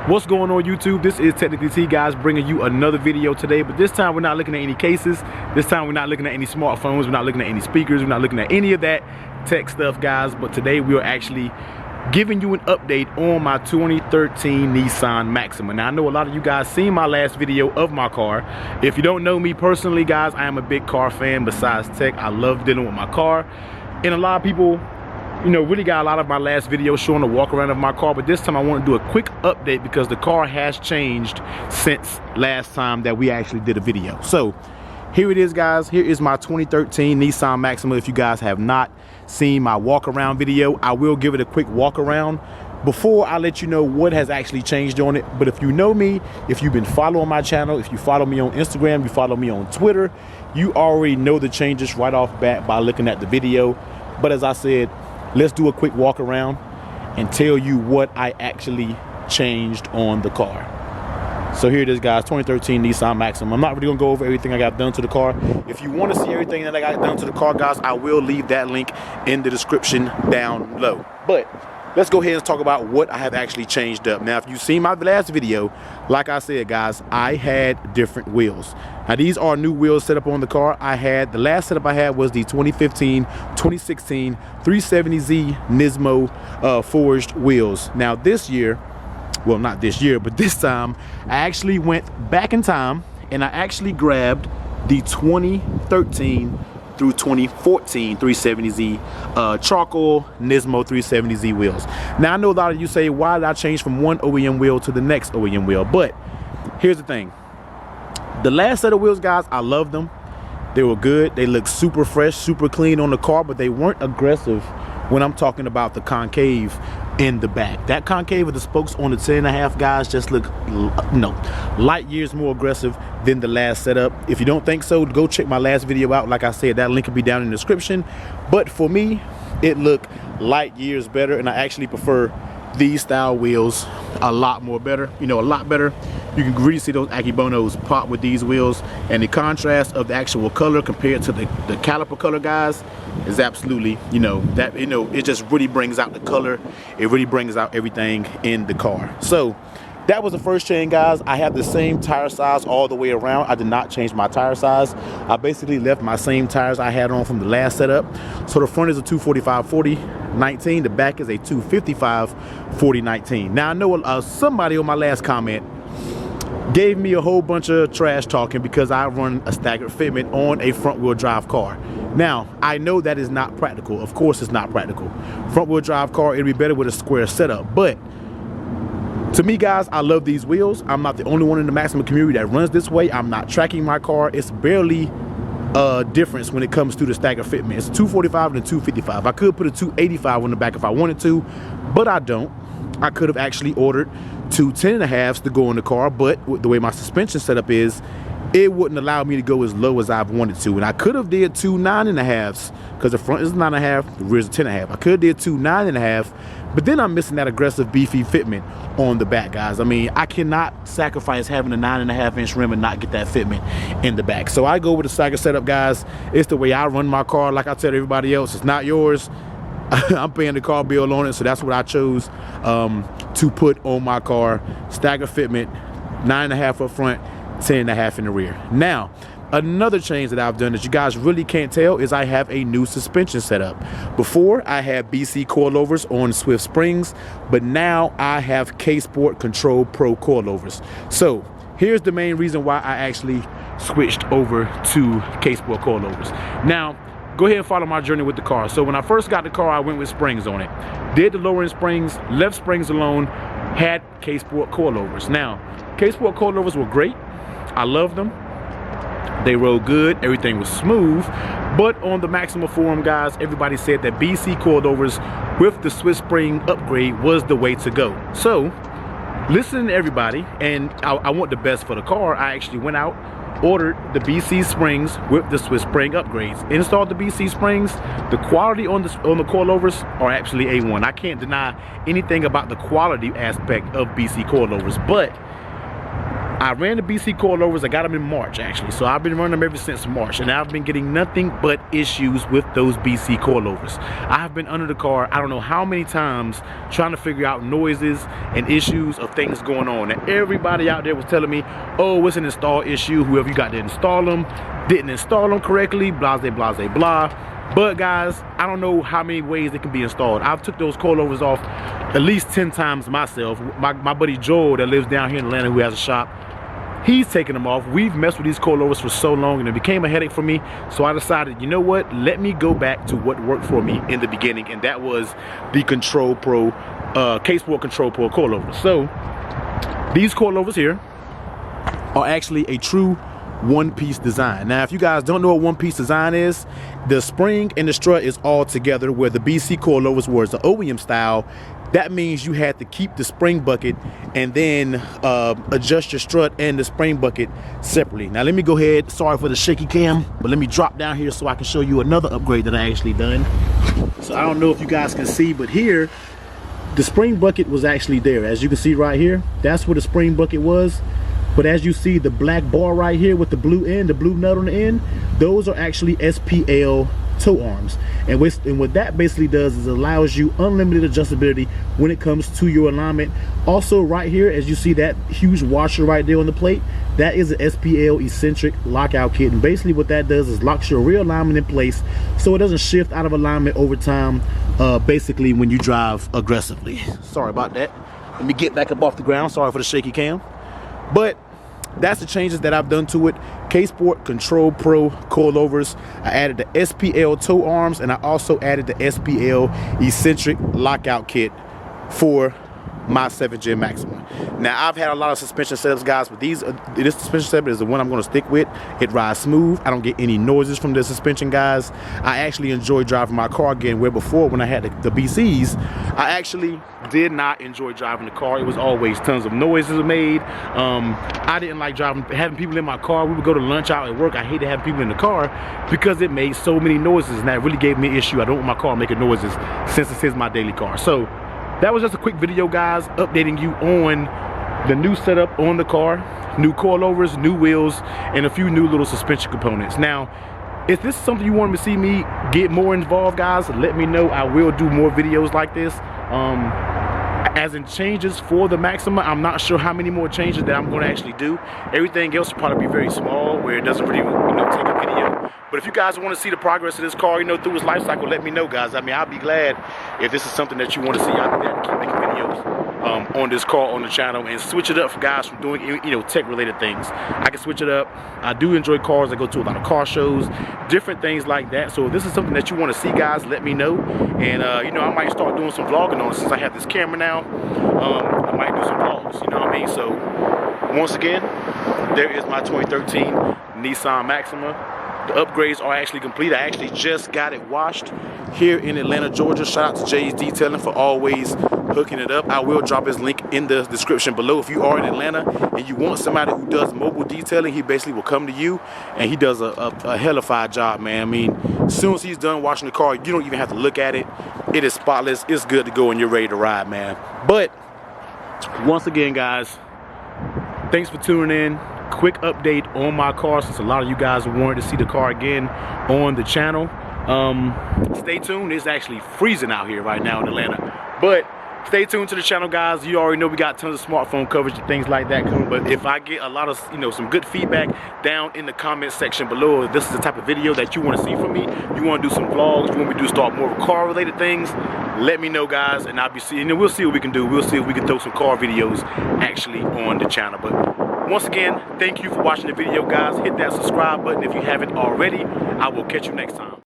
What's going on YouTube? This is TechnicallyTee, guys, bringing you another video today, but this time we're not looking at any cases. This time we're not looking at any smartphones, we're not looking at any speakers, we're not looking at any of that tech stuff, guys, but today we are actually giving you an update on my 2013 Nissan Maxima. Now I know a lot of you guys seen my last video of my car. If you don't know me personally, guys, I am a big car fan. Besides tech, I love dealing with my car, and a lot of people really got a lot of my last video showing the walk around of my car, but this time I want to do a quick update because the car has changed since last time that we actually did a video. So here it is, guys. Here is my 2013 Nissan Maxima. If you guys have not seen my walk around video, I will give it a quick walk around before I let you know what has actually changed on it. But if you know me, if you've been following my channel, if you follow me on Instagram, you follow me on Twitter, you already know the changes right off bat by looking at the video. But as I said, let's do a quick walk around and tell you what I actually changed on the car. So here it is, guys, 2013 Nissan Maxima. I'm not really gonna go over everything I got done to the car. If you want to see everything that I got done to the car, guys, I will leave that link in the description down below. But let's go ahead and talk about what I have actually changed up. Now, if you've seen my last video, like I said, guys, I had different wheels. Now, these are new wheels set up on the car. The last setup I had was the 2015-2016 370Z Nismo forged wheels. Now, this year, well, not this year, but this time, I actually went back in time and I actually grabbed the 2013 through 2014 370Z charcoal Nismo 370Z wheels. Now I know a lot of you say, why did I change from one OEM wheel to the next OEM wheel? But here's the thing, the last set of wheels, guys, I love them. They were good, they look super fresh, super clean on the car, but they weren't aggressive when I'm talking about the concave in the back. That concave of the spokes on the 10.5, guys, just look light years more aggressive than the last setup. If you don't think so, go check my last video out. Like I said, that link will be down in the description. But for me, it looked light years better, and I actually prefer these style wheels a lot more better, a lot better. You can really see those Akibonos pop with these wheels, and the contrast of the actual color compared to the caliper color, guys, is absolutely, it just really brings out the color. It really brings out everything in the car. So that was the first change, guys. I have the same tire size all the way around. I did not change my tire size. I basically left my same tires I had on from the last setup. So the front is a 245/40/19. The back is a 255/40/19. Now I know somebody on my last comment gave me a whole bunch of trash talking because I run a staggered fitment on a front wheel drive car. Now, I know that is not practical. Of course it's not practical. Front wheel drive car, it'd be better with a square setup. But to me, guys, I love these wheels. I'm not the only one in the Maxima community that runs this way. I'm not tracking my car. It's barely a difference when it comes to the staggered fitment. It's a 245 and a 255. I could put a 285 on the back if I wanted to, but I don't. I could have actually ordered two 10.5s to go in the car, but the way my suspension setup is, it wouldn't allow me to go as low as I've wanted to. And I could have did two 9.5s because the front is 9.5, the rear is 10.5. I could have did two 9.5, but then I'm missing that aggressive beefy fitment on the back, guys. I mean, I cannot sacrifice having a 9.5-inch rim and not get that fitment in the back. So I go with the stagger setup, guys. It's the way I run my car. Like I tell everybody else, it's not yours. I'm paying the car bill on it, so that's what I chose to put on my car. Stagger fitment, 9.5 up front, 10.5 in the rear. Now, another change that I've done that you guys really can't tell is I have a new suspension setup. Before, I had BC coilovers on Swift springs, but now I have K-Sport Control Pro coilovers. So here's the main reason why I actually switched over to K-Sport coilovers. Now, go ahead and follow my journey with the car. So when I first got the car, I went with springs on it. Did the lower end springs, left springs alone, had K-Sport coilovers. Now, K-Sport coilovers were great. I loved them. They rode good, everything was smooth. But on the Maxima forum, guys, everybody said that BC coilovers with the Swiss spring upgrade was the way to go. So, listening to everybody, and I want the best for the car, I actually went out, ordered the BC springs with the Swiss spring upgrades, installed the BC springs. The quality on the coilovers are actually A1. I can't deny anything about the quality aspect of BC coilovers, but I ran the BC coilovers. I got them in March actually, so I've been running them ever since March, and I've been getting nothing but issues with those BC coilovers. I have been under the car I don't know how many times trying to figure out noises and issues of things going on, and everybody out there was telling me, oh, it's an install issue, whoever you got to install them didn't install them correctly, blah blah blah blah. But guys, I don't know how many ways they can be installed. I've took those coilovers off at least 10 times myself. My buddy Joel that lives down here in Atlanta, who has a shop, he's taking them off. We've messed with these coilovers for so long and it became a headache for me. So I decided, you know what? Let me go back to what worked for me in the beginning, and that was the Control Pro, K-Sport Control Pro coilovers. So these coilovers here are actually a true one-piece design. Now, if you guys don't know what one-piece design is, the spring and the strut is all together, where the BC coilovers was the OEM style. That means you had to keep the spring bucket and then adjust your strut and the spring bucket separately. Now let me go ahead, sorry for the shaky cam, but let me drop down here so I can show you another upgrade that I actually done. So I don't know if you guys can see, but here the spring bucket was actually there. As you can see right here, that's where the spring bucket was. But as you see, the black bar right here with the blue end, the blue nut on the end, those are actually SPL toe arms. And what that basically does is allows you unlimited adjustability when it comes to your alignment. Also right here, as you see that huge washer right there on the plate, that is an SPL eccentric lockout kit. And basically what that does is locks your rear alignment in place so it doesn't shift out of alignment over time, basically when you drive aggressively. Sorry about that. Let me get back up off the ground. Sorry for the shaky cam. But that's the changes that I've done to it. K-Sport Control Pro coilovers. I added the SPL toe arms, and I also added the SPL eccentric lockout kit for my 7th Gen Maxima. Now, I've had a lot of suspension setups, guys, but this suspension setup is the one I'm going to stick with. It rides smooth. I don't get any noises from the suspension, guys. I actually enjoy driving my car again, where before when I had the BCs, I actually did not enjoy driving the car. It was always tons of noises made. I didn't like having people in my car. We would go to lunch out at work. I hated having people in the car because it made so many noises, and that really gave me an issue. I don't want my car making noises since this is my daily car. So that was just a quick video, guys, updating you on the new setup on the car, new coilovers, new wheels, and a few new little suspension components. Now, if this is something you want to see me get more involved, guys, let me know. I will do more videos like this. As in changes for the Maxima, I'm not sure how many more changes that I'm going to actually do. Everything else will probably be very small, where it doesn't really, take a video. But if you guys want to see the progress of this car, through its life cycle, let me know, guys. I mean, I'll be glad if this is something that you want to see. I'll be glad to keep making videos on this car on the channel and switch it up for guys from doing, tech-related things. I can switch it up. I do enjoy cars. I go to a lot of car shows, different things like that. So if this is something that you want to see, guys, let me know. And, I might start doing some vlogging on it. Since I have this camera now, I might do some vlogs, you know what I mean? So, once again, there is my 2013 Nissan Maxima. The upgrades are actually complete. I actually just got it washed here in Atlanta, Georgia. Shout out to Jay's Detailing for always hooking it up. I will drop his link in the description below. If you are in Atlanta and you want somebody who does mobile detailing, he basically will come to you, and he does a hellified job, man. I mean, as soon as he's done washing the car, you don't even have to look at it. It is spotless. It's good to go, and you're ready to ride, man. But once again, guys, thanks for tuning in. Quick update on my car, since a lot of you guys wanted to see the car again on the channel. Stay tuned. It's actually freezing out here right now in Atlanta, but stay tuned to the channel, guys. You already know we got tons of smartphone coverage and things like that coming. But if I get a lot of some good feedback down in the comment section below, if this is the type of video that you want to see from me, you want to do some vlogs, you want me to start more car related things, let me know, guys, and I'll be seeing, and we'll see what we can do. We'll see if we can throw some car videos actually on the channel. But once again, thank you for watching the video, guys. Hit that subscribe button if you haven't already. I will catch you next time.